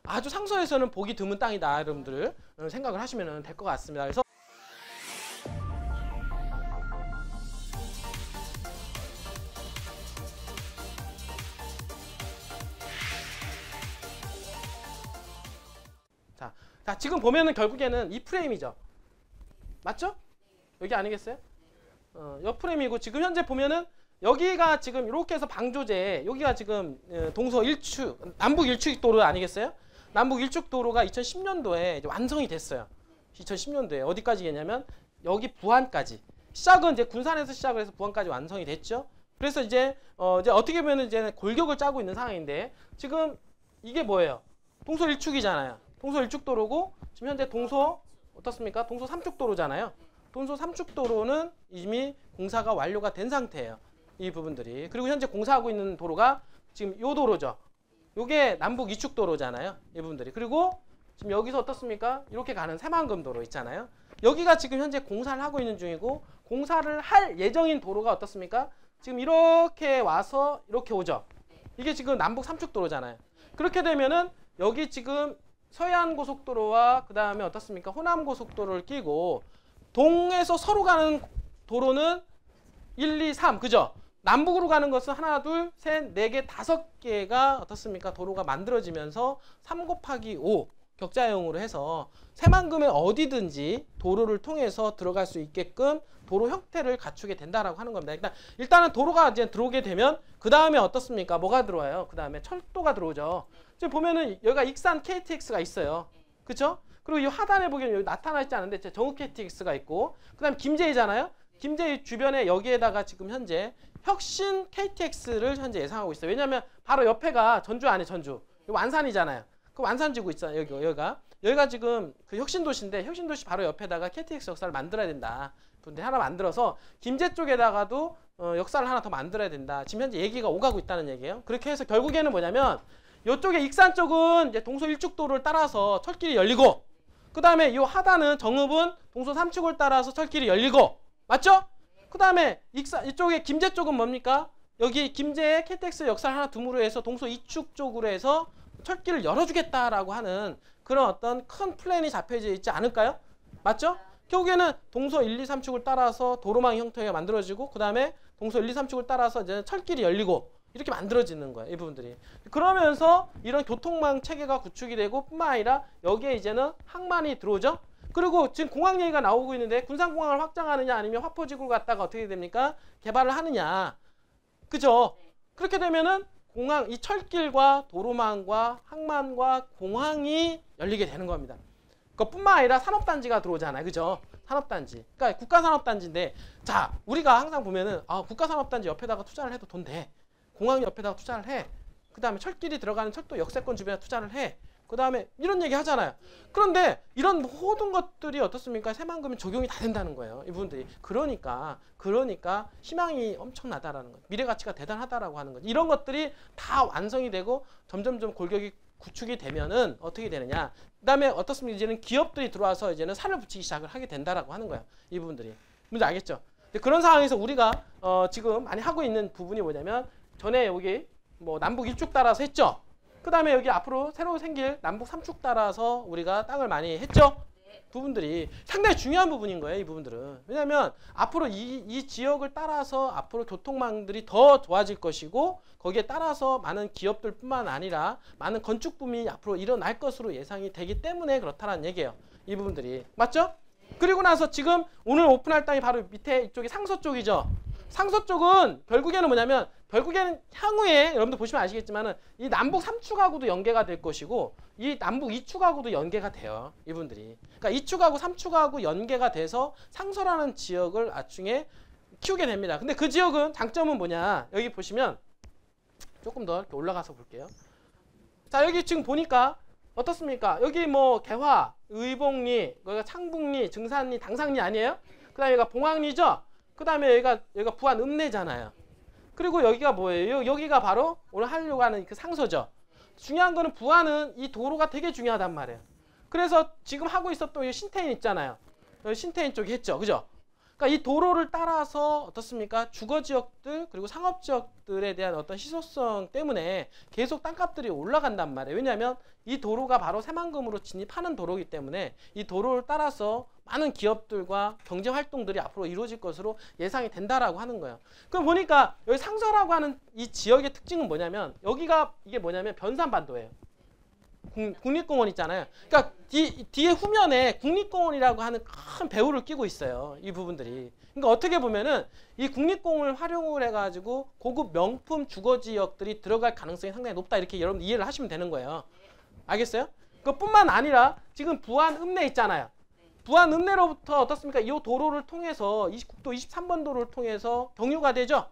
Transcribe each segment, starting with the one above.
아주 상서에서는 보기 드문 땅이다, 여러분들 생각을 하시면 될 것 같습니다. 그래서 자, 지금 보면은 결국에는 이 프레임이죠. 맞죠? 여기 아니겠어요? 옆 프레임이고, 지금 현재 보면은 여기가 지금 이렇게 해서 방조제, 여기가 지금 동서 1축, 남북 1축 도로 아니겠어요? 남북 1축 도로가 2010년도에 이제 완성이 됐어요. 2010년도에 어디까지 했냐면 여기 부안까지. 시작은 이제 군산에서 시작을 해서 부안까지 완성이 됐죠. 그래서 이제 어떻게 보면 이제 골격을 짜고 있는 상황인데, 지금 이게 뭐예요? 동서 1축이잖아요. 동서 1축 도로고, 지금 현재 동서 어떻습니까? 동서 3축 도로잖아요. 동서 3축 도로는 이미 공사가 완료가 된 상태예요. 이 부분들이. 그리고 현재 공사하고 있는 도로가 지금 요 도로죠. 요게 남북 2축 도로잖아요. 이 부분들이. 그리고 지금 여기서 어떻습니까? 이렇게 가는 새만금 도로 있잖아요. 여기가 지금 현재 공사를 하고 있는 중이고, 공사를 할 예정인 도로가 어떻습니까? 지금 이렇게 와서 이렇게 오죠. 이게 지금 남북 3축 도로잖아요. 그렇게 되면은 여기 지금 서해안고속도로와 그 다음에 어떻습니까? 호남고속도로를 끼고 동에서 서로 가는 도로는 1, 2, 3 그죠? 남북으로 가는 것은 하나, 둘, 셋, 네 개, 5개가 어떻습니까? 도로가 만들어지면서 3 곱하기 5 격자형으로 해서 새만금에 어디든지 도로를 통해서 들어갈 수 있게끔 도로 형태를 갖추게 된다라고 하는 겁니다. 일단은 도로가 이제 들어오게 되면 그 다음에 어떻습니까? 뭐가 들어와요? 그 다음에 철도가 들어오죠. 지금 보면은 여기가 익산 KTX가 있어요. 그쵸? 그리고 이 하단에 보기에는 여기 나타나 있지 않은데 정읍 KTX가 있고, 그 다음에 김제이잖아요. 김제이 주변에 여기에다가 지금 현재 혁신 KTX를 현재 예상하고 있어요. 왜냐하면 바로 옆에가 전주 안에 전주. 완산이잖아요. 그 완산지구 있잖아요. 여기가 지금 그 혁신도시인데, 혁신도시 바로 옆에다가 KTX 역사를 만들어야 된다. 근데 하나 만들어서 김제 쪽에다가도 역사를 하나 더 만들어야 된다. 지금 현재 얘기가 오가고 있다는 얘기예요. 그렇게 해서 결국에는 뭐냐면 이쪽에 익산 쪽은 이제 동서 1축도를 따라서 철길이 열리고, 그 다음에 이 하단은 정읍은 동서 3축을 따라서 철길이 열리고, 맞죠? 그 다음에 이쪽에 김제 쪽은 뭡니까? 여기 김제에 KTX 역사를 하나 둠으로 해서 동서 2축 쪽으로 해서 철길을 열어주겠다라고 하는 그런 어떤 큰 플랜이 잡혀져 있지 않을까요? 맞죠? 결국에는 동서 1, 2, 3축을 따라서 도로망 형태가 만들어지고, 그 다음에 동서 1, 2, 3축을 따라서 이제 철길이 열리고, 이렇게 만들어지는 거예요. 이 부분들이. 그러면서 이런 교통망 체계가 구축이 되고, 뿐만 아니라 여기에 이제는 항만이 들어오죠. 그리고 지금 공항 얘기가 나오고 있는데, 군산공항을 확장하느냐 아니면 화포지구를 갖다가 어떻게 됩니까? 개발을 하느냐. 그죠? 그렇게 되면은 공항, 이 철길과 도로망과 항만과 공항이 열리게 되는 겁니다. 그것뿐만 아니라 산업단지가 들어오잖아요. 그죠? 산업단지. 그러니까 국가산업단지인데, 자, 우리가 항상 보면은 국가산업단지 옆에다가 투자를 해도 돈 돼. 공항 옆에다가 투자를 해. 그 다음에 철길이 들어가는 철도 역세권 주변에 투자를 해. 그 다음에 이런 얘기 하잖아요. 그런데 이런 모든 것들이 어떻습니까? 새만금에 적용이 다 된다는 거예요. 이 부분들이. 그러니까 희망이 엄청나다라는 거예요. 미래 가치가 대단하다라고 하는 거죠. 이런 것들이 다 완성이 되고 점점점 골격이 구축이 되면은 어떻게 되느냐. 그 다음에 어떻습니까? 이제는 기업들이 들어와서 이제는 살을 붙이기 시작을 하게 된다라고 하는 거예요. 이 부분들이. 뭔지 알겠죠? 그런 상황에서 우리가 지금 많이 하고 있는 부분이 뭐냐면, 전에 여기 뭐 남북 1축 따라서 했죠. 그 다음에 여기 앞으로 새로 생길 남북 3축 따라서 우리가 땅을 많이 했죠. 부분들이 상당히 중요한 부분인 거예요. 이 부분들은. 왜냐하면 앞으로 이 지역을 따라서 앞으로 교통망들이 더 좋아질 것이고, 거기에 따라서 많은 기업들 뿐만 아니라 많은 건축붐이 앞으로 일어날 것으로 예상이 되기 때문에 그렇다는 얘기예요. 이 부분들이. 맞죠? 그리고 나서 지금 오늘 오픈할 땅이 바로 밑에 이쪽이 상서 쪽이죠. 상서 쪽은 결국에는 뭐냐면, 결국에는 향후에 여러분들 보시면 아시겠지만은 이 남북 3축하고도 연계가 될 것이고, 이 남북 2축하고도 연계가 돼요. 이분들이. 그러니까 2축하고 3축하고 연계가 돼서 상서라는 지역을 나중에 키우게 됩니다. 근데 그 지역은 장점은 뭐냐? 여기 보시면 조금 더 이렇게 올라가서 볼게요. 자, 여기 지금 보니까 어떻습니까? 여기 뭐 개화, 의복리, 여기가 창북리, 증산리, 당상리 아니에요? 그 다음에 여기가 봉황리죠? 그 다음에 여기가 부안 읍내잖아요. 그리고 여기가 뭐예요? 여기가 바로 오늘 하려고 하는 그 상서죠. 중요한 거는 부안은 이 도로가 되게 중요하단 말이에요. 그래서 지금 하고 있었던 이 신태인 있잖아요. 신태인 쪽에 했죠. 그죠? 그러니까 이 도로를 따라서 어떻습니까? 주거 지역들 그리고 상업 지역들에 대한 어떤 희소성 때문에 계속 땅값들이 올라간단 말이에요. 왜냐하면 이 도로가 바로 새만금으로 진입하는 도로이기 때문에 이 도로를 따라서 많은 기업들과 경제 활동들이 앞으로 이루어질 것으로 예상이 된다라고 하는 거예요. 그럼 보니까 여기 상서라고 하는 이 지역의 특징은 뭐냐면 여기가 이게 뭐냐면 변산반도예요. 국립공원 있잖아요. 그러니까 뒤에 후면에 국립공원이라고 하는 큰 배후를 끼고 있어요. 이 부분들이. 그러니까 어떻게 보면은 이 국립공원을 활용을 해가지고 고급 명품 주거지역들이 들어갈 가능성이 상당히 높다. 이렇게 여러분 이해를 하시면 되는 거예요. 알겠어요? 그뿐만 아니라 지금 부안 읍내 있잖아요. 부안 읍내로부터 어떻습니까? 이 도로를 통해서 국도 23번 도로를 통해서 경유가 되죠.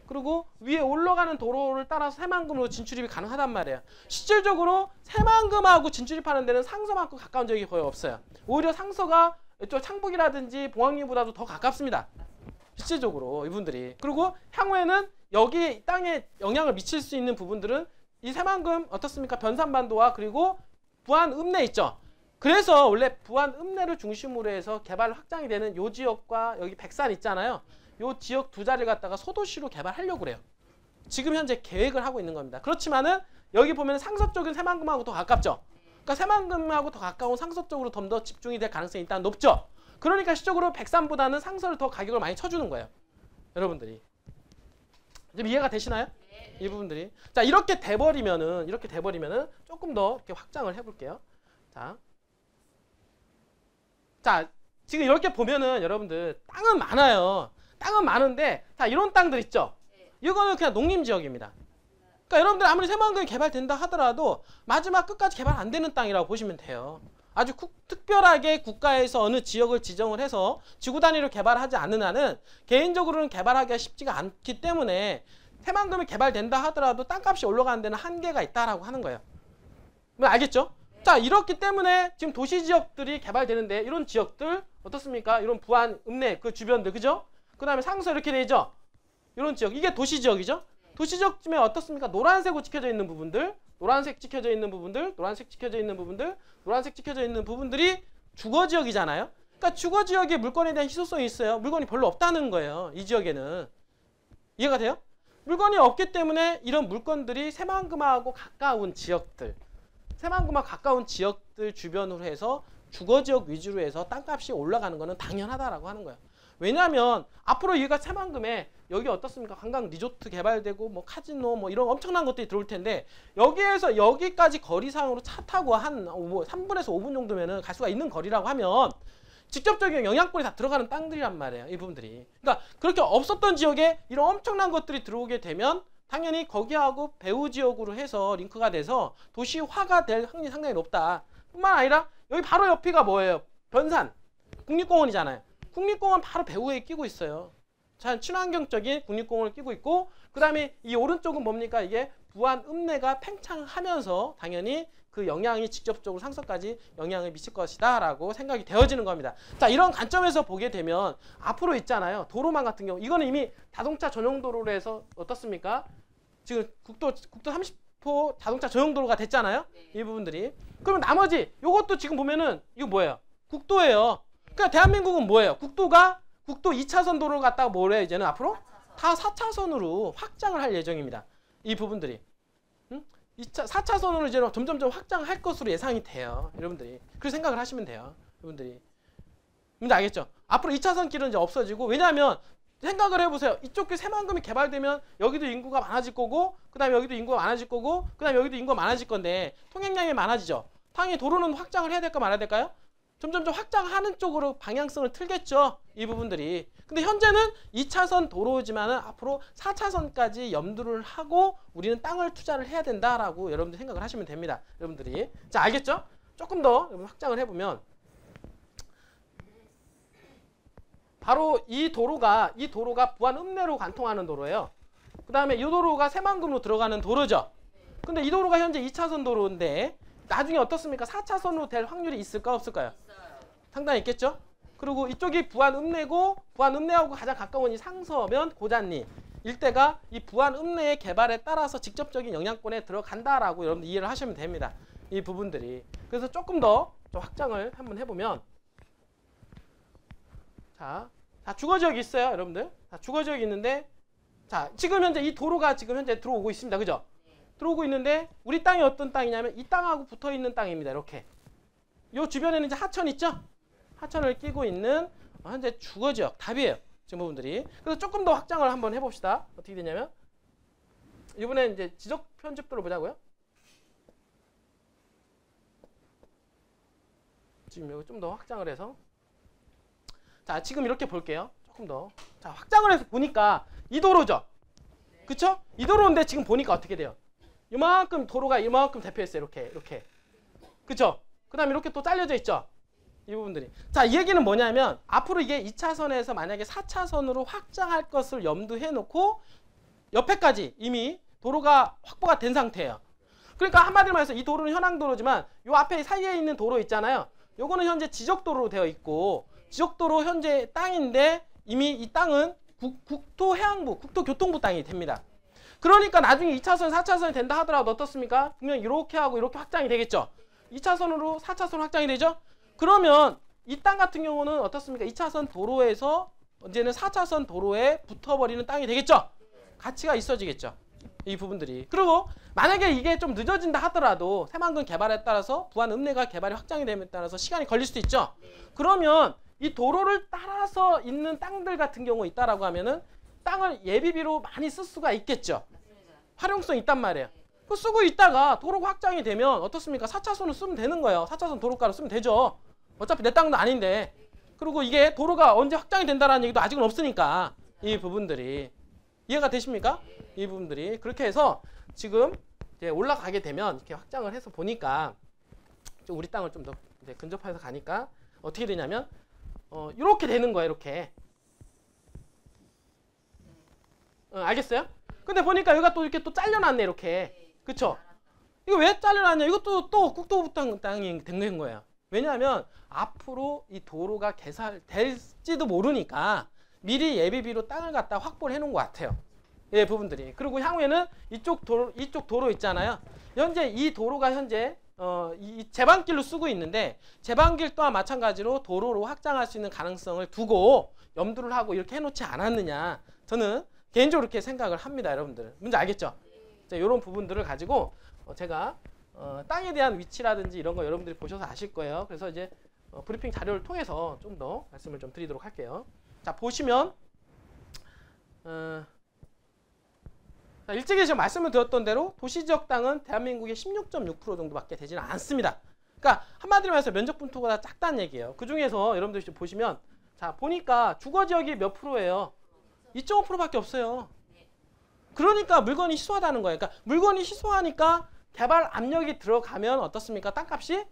그리고 위에 올라가는 도로를 따라서 새만금으로 진출입이 가능하단 말이에요. 실질적으로 새만금하고 진출입하는 데는 상서만큼 가까운 지역이 거의 없어요. 오히려 상서가 이쪽 창북이라든지 봉황리보다도 더 가깝습니다. 실질적으로 이분들이. 그리고 향후에는 여기 땅에 영향을 미칠 수 있는 부분들은 이 새만금 어떻습니까? 변산반도와 그리고 부안 읍내 있죠. 그래서 원래 부안 읍내를 중심으로 해서 개발 확장이 되는 요 지역과 여기 백산 있잖아요. 요 지역 두 자리를 갖다가 소도시로 개발하려고 그래요. 지금 현재 계획을 하고 있는 겁니다. 그렇지만은 여기 보면 상서 쪽은 새만금하고 더 가깝죠. 그러니까 새만금하고 더 가까운 상서 쪽으로 좀 더 집중이 될 가능성이 일단 높죠. 그러니까 실적으로 백산보다는 상서를 더 가격을 많이 쳐주는 거예요. 여러분들이. 좀 이해가 되시나요? 이 부분들이. 자, 이렇게 돼버리면은 조금 더 이렇게 확장을 해볼게요. 자, 지금 이렇게 보면은 여러분들 땅은 많아요. 땅은 많은데 자 이런 땅들 있죠. 이거는 그냥 농림지역입니다. 그러니까 여러분들 아무리 새만금이 개발된다 하더라도 마지막 끝까지 개발 안 되는 땅이라고 보시면 돼요. 아주 특별하게 국가에서 어느 지역을 지정을 해서 지구 단위로 개발하지 않는 한은 개인적으로는 개발하기가 쉽지가 않기 때문에 새만금이 개발된다 하더라도 땅값이 올라가는 데는 한계가 있다라고 하는 거예요. 알겠죠? 자, 이렇기 때문에 지금 도시지역들이 개발되는데 이런 지역들 어떻습니까? 이런 부안, 읍내 그 주변들 그죠? 그 다음에 상서 이렇게 되죠? 이런 지역 이게 도시지역이죠? 도시지역쯤에 어떻습니까? 노란색으로 찍혀져 있는 부분들, 노란색 찍혀져 있는 부분들, 노란색 찍혀져 있는 부분들, 노란색 찍혀져 있는 부분들이 주거지역이잖아요. 그러니까 주거지역에 물건에 대한 희소성이 있어요. 물건이 별로 없다는 거예요. 이 지역에는. 이해가 돼요? 물건이 없기 때문에 이런 물건들이 새만금하고 가까운 지역들, 새만금하고 가까운 지역들 주변으로 해서 주거지역 위주로 해서 땅값이 올라가는 것은 당연하다라고 하는 거예요. 왜냐하면 앞으로 여기가 새만금에 여기 어떻습니까? 관광 리조트 개발되고 뭐 카지노 뭐 이런 엄청난 것들이 들어올 텐데 여기에서 여기까지 거리상으로 차 타고 한 3분에서 5분 정도면은 갈 수가 있는 거리라고 하면 직접적인 영향권이 다 들어가는 땅들이란 말이에요. 이 부분들이. 그러니까 그렇게 없었던 지역에 이런 엄청난 것들이 들어오게 되면 당연히 거기하고 배후 지역으로 해서 링크가 돼서 도시화가 될 확률이 상당히 높다. 뿐만 아니라 여기 바로 옆이가 뭐예요? 변산. 국립공원이잖아요. 국립공원 바로 배후에 끼고 있어요. 자, 친환경적인 국립공원을 끼고 있고 그 다음에 이 오른쪽은 뭡니까? 이게 부안 읍내가 팽창하면서 당연히 그 영향이 직접적으로 상서까지 영향을 미칠 것이다 라고 생각이 되어지는 겁니다. 자, 이런 관점에서 보게 되면 앞으로 있잖아요. 도로망 같은 경우 이거는 이미 자동차 전용 도로로 해서 어떻습니까? 지금 국도 30호 자동차 전용 도로가 됐잖아요. 이 부분들이. 그러면 나머지 요것도 지금 보면은 이거 뭐예요? 국도예요. 그러니까 대한민국은 뭐예요? 국도 2차선 도로를 갖다가 뭐래 이제는 앞으로? 다 4차선으로 확장을 할 예정입니다. 이 부분들이. 4차선으로 이제 점점점 확장할 것으로 예상이 돼요. 여러분들이. 그렇게 생각을 하시면 돼요. 여러분들이. 근데 알겠죠? 앞으로 2차선 길은 이제 없어지고 왜냐하면 생각을 해보세요. 이쪽 길 새만금이 개발되면 여기도 인구가 많아질 거고 그 다음에 여기도 인구가 많아질 거고 그 다음에 여기도 인구가 많아질 건데 통행량이 많아지죠. 당연히 도로는 확장을 해야 될까 말아야 될까요? 점점점 확장하는 쪽으로 방향성을 틀겠죠. 이 부분들이. 근데 현재는 2차선 도로지만은 앞으로 4차선까지 염두를 하고 우리는 땅을 투자를 해야 된다라고 여러분들 생각을 하시면 됩니다. 여러분들이. 자, 알겠죠? 조금 더 확장을 해보면 바로 이 도로가 부안 읍내로 관통하는 도로예요. 그 다음에 이 도로가 새만금으로 들어가는 도로죠. 근데 이 도로가 현재 2차선 도로인데 나중에 어떻습니까? 4차선으로 될 확률이 있을까 없을까요? 상당히 있겠죠? 그리고 이쪽이 부안 읍내고 부안 읍내하고 가장 가까운 이 상서면 고잔리 일대가 이 부안 읍내의 개발에 따라서 직접적인 영향권에 들어간다라고 여러분들 이해를 하시면 됩니다. 이 부분들이. 그래서 조금 더 확장을 한번 해보면 자, 자, 주거지역이 있어요, 여러분들. 자, 주거지역이 있는데, 자, 지금 현재 이 도로가 지금 현재 들어오고 있습니다. 그죠? 들어오고 있는데, 우리 땅이 어떤 땅이냐면, 이 땅하고 붙어 있는 땅입니다. 이렇게. 요 주변에는 이제 하천 있죠? 하천을 끼고 있는 현재 주거지역. 답이에요. 지금 부분들이. 그래서 조금 더 확장을 한번 해봅시다. 어떻게 되냐면, 이번엔 이제 지적 편집도를 보자고요. 지금 이거 좀 더 확장을 해서. 자, 지금 이렇게 볼게요. 조금 더. 자, 확장을 해서 보니까 이 도로죠? 그쵸? 이 도로인데 지금 보니까 어떻게 돼요? 이만큼 도로가 이만큼 대표했어요. 이렇게. 그쵸? 그 다음에 이렇게 또 잘려져 있죠? 이 부분들이. 자, 이 얘기는 뭐냐면 앞으로 이게 2차선에서 만약에 4차선으로 확장할 것을 염두해 놓고 옆에까지 이미 도로가 확보가 된 상태예요. 그러니까 한마디로 말해서 이 도로는 현황도로지만 요 앞에 사이에 있는 도로 있잖아요. 요거는 현재 지적도로로 되어 있고 지적도로 현재 땅인데 이미 이 땅은 국토해양부, 국토교통부 땅이 됩니다. 그러니까 나중에 2차선, 4차선이 된다 하더라도 어떻습니까? 분명 이렇게 하고 이렇게 확장이 되겠죠. 2차선으로 4차선 확장이 되죠. 그러면 이 땅 같은 경우는 어떻습니까? 2차선 도로에서 언제는 4차선 도로에 붙어버리는 땅이 되겠죠. 가치가 있어지겠죠. 이 부분들이. 그리고 만약에 이게 좀 늦어진다 하더라도 새만금 개발에 따라서 부안 읍내가 개발이 확장이 됨에 따라서 시간이 걸릴 수도 있죠. 그러면 이 도로를 따라서 있는 땅들 같은 경우 있다라고 하면은 땅을 예비비로 많이 쓸 수가 있겠죠. 활용성이 있단 말이에요. 그 쓰고 있다가 도로가 확장이 되면 어떻습니까? 4차선을 쓰면 되는 거예요. 4차선 도로가로 쓰면 되죠. 어차피 내 땅도 아닌데. 그리고 이게 도로가 언제 확장이 된다라는 얘기도 아직은 없으니까 이 부분들이. 이해가 되십니까? 이 부분들이. 그렇게 해서 지금 이제 올라가게 되면 이렇게 확장을 해서 보니까 좀 우리 땅을 좀 더 근접해서 가니까 어떻게 되냐면 이렇게 되는 거예요. 이렇게. 알겠어요? 근데 보니까 여기가 또 이렇게 또 잘려놨네. 이렇게. 그쵸? 이거 왜 잘려놨냐? 이것도 또 국토부 땅이 된 거예요. 왜냐하면 앞으로 이 도로가 개설될지도 모르니까 미리 예비비로 땅을 갖다 확보를 해놓은 것 같아요. 예, 부분들이. 그리고 향후에는 이쪽 도로 있잖아요. 현재 이 도로가 현재 이 제방길로 쓰고 있는데 제방길 또한 마찬가지로 도로로 확장할 수 있는 가능성을 두고 염두를 하고 이렇게 해놓지 않았느냐. 저는 개인적으로 이렇게 생각을 합니다. 여러분들. 문제 알겠죠? 자, 이런 부분들을 가지고 제가 땅에 대한 위치라든지 이런 거 여러분들이 보셔서 아실 거예요. 그래서 이제 브리핑 자료를 통해서 좀 더 말씀을 좀 드리도록 할게요. 자, 보시면 자, 일찍이 지금 말씀을 드렸던 대로 도시지역 땅은 대한민국의 16.6% 정도밖에 되지는 않습니다. 그러니까 한마디로 말해서 면적 분토보다 작다는 얘기예요. 그 중에서 여러분들이 보시면 자, 보니까 주거지역이 몇 프로예요? 2.5%밖에 없어요. 그러니까 물건이 희소하다는 거예요. 그러니까 물건이 희소하니까 개발 압력이 들어가면 어떻습니까? 땅값이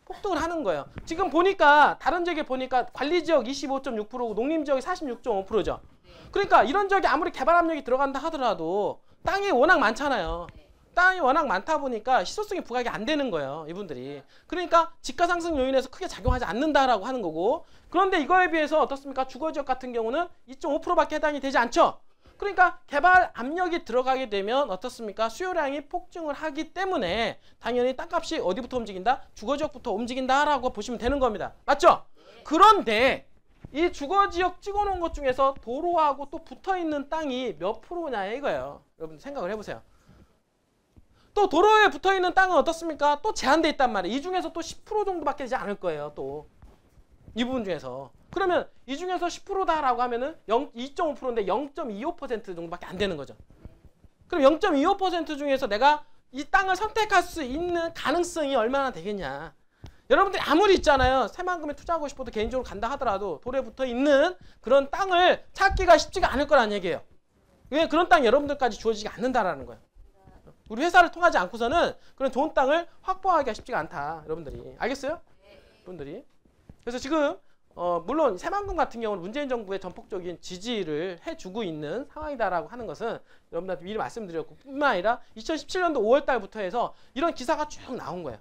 폭등을 하는 거예요. 지금 보니까 다른 지역에 보니까 관리지역 25.6%고 농림지역이 46.5%죠. 그러니까 이런 지역에 아무리 개발 압력이 들어간다 하더라도 땅이 워낙 많잖아요. 땅이 워낙 많다 보니까 희소성이 부각이 안 되는 거예요. 이분들이. 그러니까 지가 상승 요인에서 크게 작용하지 않는다라고 하는 거고. 그런데 이거에 비해서 어떻습니까? 주거지역 같은 경우는 2.5%밖에 해당이 되지 않죠. 그러니까 개발 압력이 들어가게 되면 어떻습니까? 수요량이 폭증을 하기 때문에 당연히 땅값이 어디부터 움직인다? 주거지역부터 움직인다라고 보시면 되는 겁니다. 맞죠? 그런데 이 주거지역 찍어놓은 것 중에서 도로하고 또 붙어있는 땅이 몇 프로냐 이거예요. 여러분 생각을 해보세요. 또 도로에 붙어있는 땅은 어떻습니까? 또 제한돼 있단 말이에요. 이 중에서 또 10% 정도밖에 되지 않을 거예요. 또 이 부분 중에서. 그러면 이 중에서 10%다라고 하면은 2.5%인데 0.25% 정도밖에 안 되는 거죠. 그럼 0.25% 중에서 내가 이 땅을 선택할 수 있는 가능성이 얼마나 되겠냐. 여러분들이 아무리 있잖아요. 새만금에 투자하고 싶어도 개인적으로 간다 하더라도 도로에 붙어 있는 그런 땅을 찾기가 쉽지가 않을 거라는 얘기예요. 왜 그런 땅이 여러분들까지 주어지지 않는다라는 거예요. 우리 회사를 통하지 않고서는 그런 좋은 땅을 확보하기가 쉽지가 않다. 여러분들이. 알겠어요? 분들이. 그래서 지금 물론 새만금 같은 경우는 문재인 정부의 전폭적인 지지를 해주고 있는 상황이다라고 하는 것은 여러분들한테 미리 말씀드렸고 뿐만 아니라 2017년도 5월 달부터 해서 이런 기사가 쭉 나온 거예요.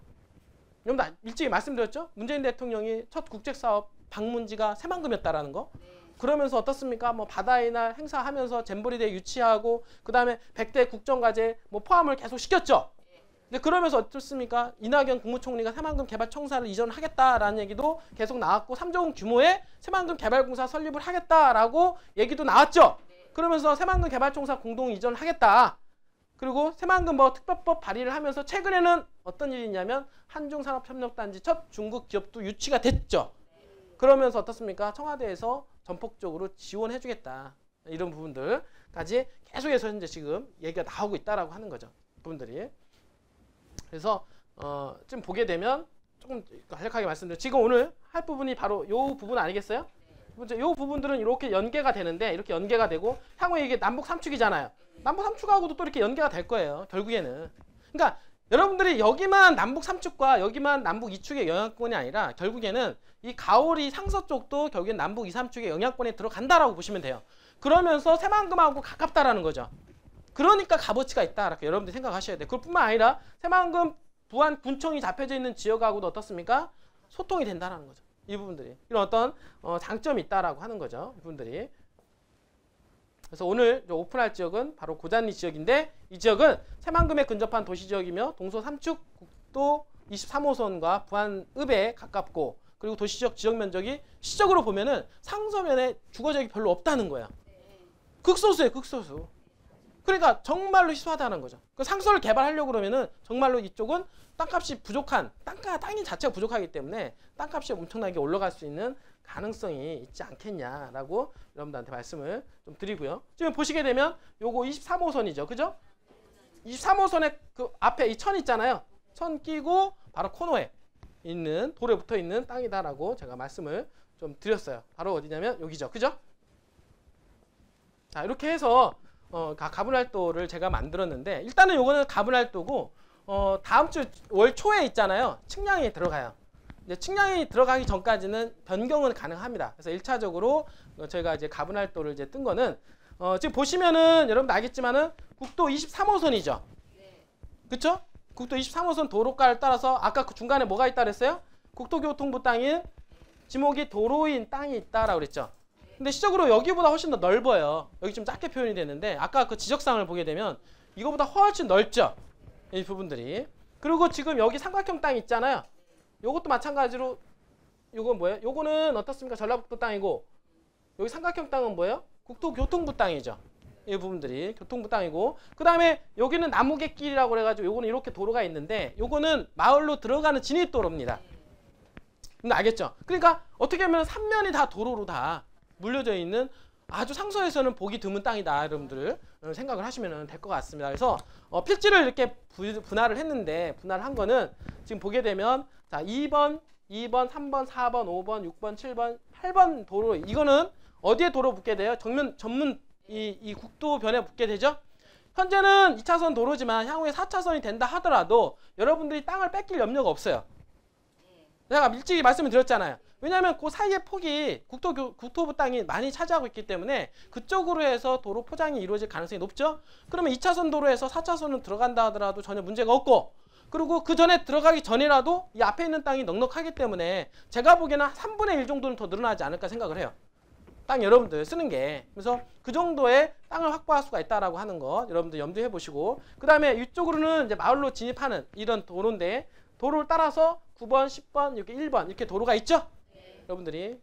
여러분들 일찍이 말씀드렸죠? 문재인 대통령이 첫 국책사업 방문지가 새만금이었다라는 거. 그러면서 어떻습니까? 뭐 바다의 날 행사하면서 잼버리대 유치하고 그 다음에 100대 국정과제 뭐 포함을 계속 시켰죠. 근데 그러면서 어떻습니까? 이낙연 국무총리가 새만금 개발청사를 이전하겠다라는 얘기도 계속 나왔고 3조 규모의 새만금 개발공사 설립을 하겠다라고 얘기도 나왔죠. 그러면서 새만금 개발청사 공동 이전하겠다. 그리고 새만금 뭐 특별법 발의를 하면서 최근에는 어떤 일이 있냐면 한중산업협력단지 첫 중국 기업도 유치가 됐죠. 그러면서 어떻습니까? 청와대에서 전폭적으로 지원해주겠다. 이런 부분들까지 계속해서 현재 지금 얘기가 나오고 있다라고 하는 거죠. 부분들이. 그래서 좀 보게 되면 조금 간략하게 말씀드려. 지금 오늘 할 부분이 바로 요 부분 아니겠어요? 요 부분들은 이렇게 연계가 되는데 이렇게 연계가 되고 향후에 이게 남북 삼축이잖아요. 남북 삼축하고도 또 이렇게 연계가 될 거예요. 결국에는. 그러니까 여러분들이 여기만 남북 삼축과 여기만 남북 이축의 영향권이 아니라 결국에는 이 가오리 상서 쪽도 결국엔 남북 2, 3축의 영향권에 들어간다라고 보시면 돼요. 그러면서 새만금하고 가깝다라는 거죠. 그러니까 값어치가 있다라고 여러분들이 생각하셔야 돼요. 그뿐만 아니라 새만금 부안 군청이 잡혀져 있는 지역하고도 어떻습니까? 소통이 된다는 거죠. 이 부분들이. 이런 어떤 장점이 있다라고 하는 거죠. 이 부분들이. 그래서 오늘 오픈할 지역은 바로 고잔리 지역인데 이 지역은 새만금에 근접한 도시지역이며 동서 3축 국도 23호선과 부안읍에 가깝고 그리고 도시지역 지역 면적이 시적으로 보면은 상서면에 주거지역이 별로 없다는 거야. 극소수예요. 극소수. 그러니까 정말로 희소하다는 거죠. 그 상서를 개발하려고 그러면은 정말로 이쪽은 땅값이 부족한 땅이 자체가 부족하기 때문에 땅값이 엄청나게 올라갈 수 있는 가능성이 있지 않겠냐라고 여러분들한테 말씀을 좀 드리고요. 지금 보시게 되면 요거 23호선이죠. 그죠? 23호선에 그 앞에 이 천 있잖아요. 천 끼고 바로 코너에 있는 돌에 붙어 있는 땅이다라고 제가 말씀을 좀 드렸어요. 바로 어디냐면 여기죠. 그죠? 자, 이렇게 해서 가분할도를 제가 만들었는데 일단은 요거는 가분할도고 다음 주 월 초에 있잖아요. 측량이 들어가요. 이제 측량이 들어가기 전까지는 변경은 가능합니다. 그래서 1차적으로 저희가 이제 가분할도를 이제 뜬 거는 지금 보시면은 여러분들 알겠지만은 국도 23호선이죠. 그쵸? 국도 23호선 도로가를 따라서 아까 그 중간에 뭐가 있다 그랬어요? 국토교통부 땅인 지목이 도로인 땅이 있다라고 그랬죠. 근데 시적으로 여기보다 훨씬 더 넓어요. 여기 좀 작게 표현이 되는데 아까 그 지적상을 보게 되면 이거보다 훨씬 넓죠. 이 부분들이. 그리고 지금 여기 삼각형 땅 있잖아요. 요것도 마찬가지로 요건 뭐예요? 요거는 어떻습니까? 전라북도 땅이고 여기 삼각형 땅은 뭐예요? 국토교통부 땅이죠. 이 부분들이 교통부 땅이고 그 다음에 여기는 나무갯길이라고 그래가지고 요거는 이렇게 도로가 있는데 요거는 마을로 들어가는 진입도로입니다. 알겠죠? 그러니까 어떻게 보면 3면이 다 도로로 다 물려져 있는 아주 상서에서는 보기 드문 땅이다. 여러분들 생각을 하시면 될 것 같습니다. 그래서 필지를 이렇게 분할을 했는데 분할을 한 거는 지금 보게 되면 자 2번, 3번, 4번, 5번, 6번, 7번, 8번 도로 이거는 어디에 도로 붙게 돼요? 전문 이 국도변에 붙게 되죠? 현재는 2차선 도로지만 향후에 4차선이 된다 하더라도 여러분들이 땅을 뺏길 염려가 없어요. 제가 일찍이 말씀을 드렸잖아요. 왜냐하면 그 사이의 폭이 국토부 땅이 많이 차지하고 있기 때문에 그쪽으로 해서 도로 포장이 이루어질 가능성이 높죠. 그러면 2차선 도로에서 4차선으로 들어간다 하더라도 전혀 문제가 없고 그리고 그 전에 들어가기 전이라도 이 앞에 있는 땅이 넉넉하기 때문에 제가 보기에는 3분의 1 정도는 더 늘어나지 않을까 생각을 해요. 땅 여러분들 쓰는 게. 그래서 그 정도의 땅을 확보할 수가 있다라고 하는 거 여러분들 염두해 보시고 그 다음에 이쪽으로는 이제 마을로 진입하는 이런 도로인데 도로를 따라서 9번, 10번, 이렇게 1번 이렇게 도로가 있죠? 여러분들이